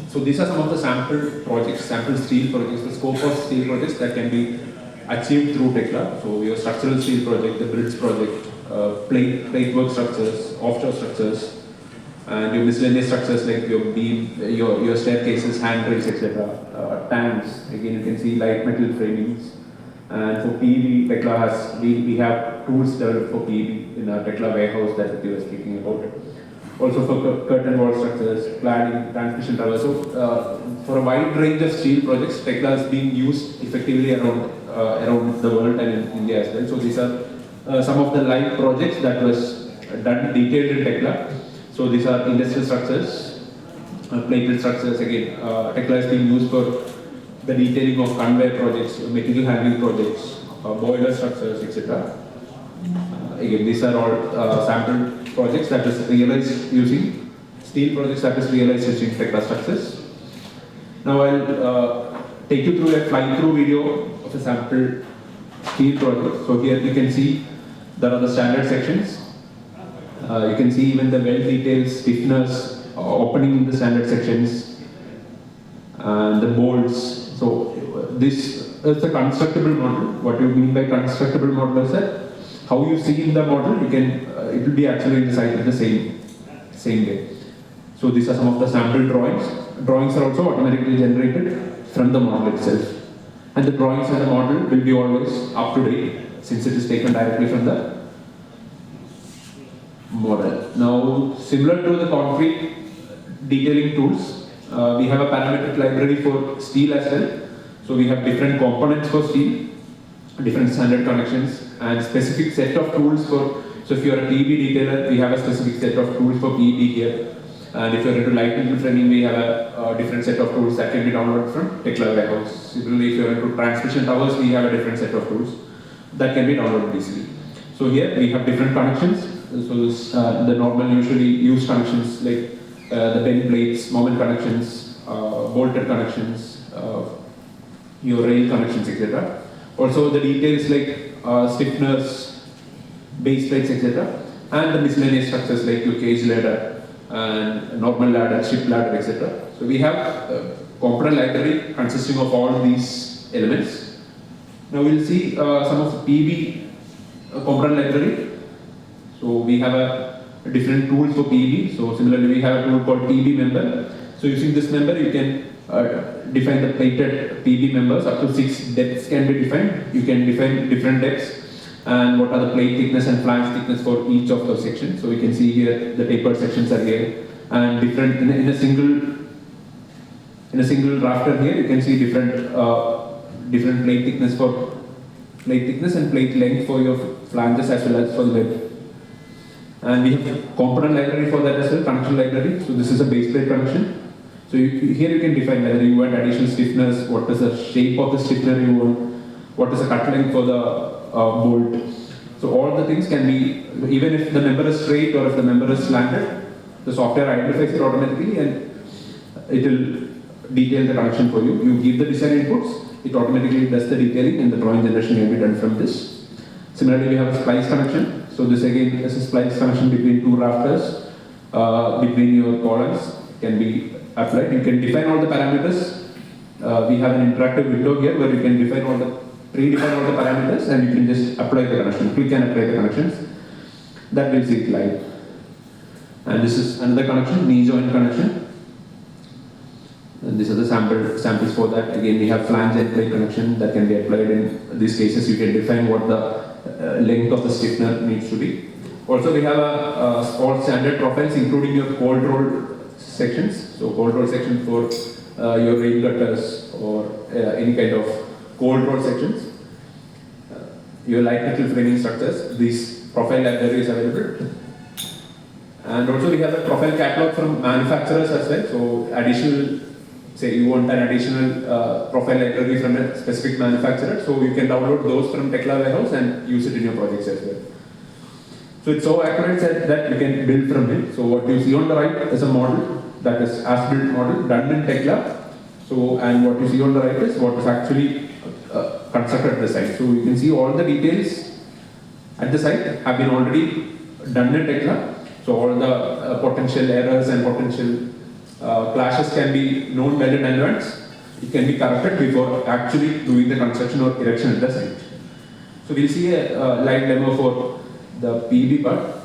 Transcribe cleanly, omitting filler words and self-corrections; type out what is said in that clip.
So these are some of the sample projects, sample steel projects, the scope of steel projects that can be achieved through Tekla. So your structural steel project, the bridge project, plate work structures, offshore structures, and your miscellaneous structures like your beam, your staircases, handrails, etc. Tanks, again you can see light metal framings. And for PEB, Tekla has, we have tools developed for PEB in our Tekla warehouse that we were speaking about. Also for curtain wall structures, cladding, transmission towers. So for a wide range of steel projects, Tekla is being used effectively around the world and in India as well. So these are some of the live projects that was done detailed in Tekla. So these are industrial structures, plated structures. Again, Tekla is being used for the detailing of conveyor projects, material handling projects, boiler structures, etc. Again, these are all sample projects that is realized using steel projects that is realized using Tekla structures. Now I'll take you through a fly-through video of a sample steel project. So here you can see there are the standard sections. You can see even the well-detailed stiffeners opening in the standard sections and the bolts. So this is the constructible model. What you mean by constructible model is that how you see in the model, you can it will be actually in the site in the same way. So these are some of the sample drawings. Drawings are also automatically generated from the model itself, and the drawings and the model will be always up to date since it is taken directly from the model. Now, similar to the concrete detailing tools, we have a parametric library for steel as well. So we have different components for steel, different standard connections, and specific set of tools for. So if you are a PEB detailer, we have a specific set of tools for PEB here. And if you are into light metal framing, we have a different set of tools that can be downloaded from Tekla warehouse. Similarly, if you are into transmission towers, we have a different set of tools that can be downloaded easily. So here we have different connections. So the normal usually used connections like the bend plates, moment connections, bolted connections, your rail connections, etc. Also the details like stiffeners, base plates, etc. And the miscellaneous structures like your cage ladder and normal ladder, ship ladder, etc. So we have a component library consisting of all these elements. Now we'll see some of the PEB component library. So we have a different tools for PEB. So similarly, we have a tool called PEB member. So using this member, you can define the plated PEB members. Up to 6 depths can be defined. You can define different depths and what are the plate thickness and flange thickness for each of those sections. So you can see here the tapered sections are here, and different in a single rafter here you can see different plate thickness for plate thickness and plate length for your flanges as well as for the bed. And we have a component library for that as well, connection library. So this is a base plate connection. So here you can define whether you want additional stiffness, what is the shape of the stiffener you want, what is the cut length for the bolt. So all the things can be, even if the member is straight or if the member is slanted, the software identifies it automatically and it will detail the connection for you. You give the design inputs, it automatically does the detailing and the drawing generation can be done from this. Similarly, we have a splice connection. So this again is a splice connection between two rafters, between your columns can be applied. You can define all the parameters. We have an interactive window here where you can define predefine all the parameters and you can just apply the connection. Click and apply the connections. That will see it live. And this is another connection, knee joint connection. And these are the samples for that. Again, we have flange and plate connection that can be applied in these cases. You can define what the length of the stiffener needs to be. Also, we have all standard profiles, including your cold roll sections. So, cold roll section for your rail gutters or any kind of cold roll sections. Your light metal framing structures. These profile library is available. And also, we have a profile catalog from manufacturers as well. So, additional. Say you want an additional profile library from a specific manufacturer, so you can download those from Tekla warehouse and use it in your projects as well. So it's so accurate that you can build from it. So what you see on the right is a model that is as-built model done in Tekla. So and what you see on the right is what is actually constructed at the site. So you can see all the details at the site have been already done in Tekla. So all the potential errors and potential clashes can be known well in advance. It can be corrected before actually doing the construction or erection at the site. So we'll see a live demo for the PEB part.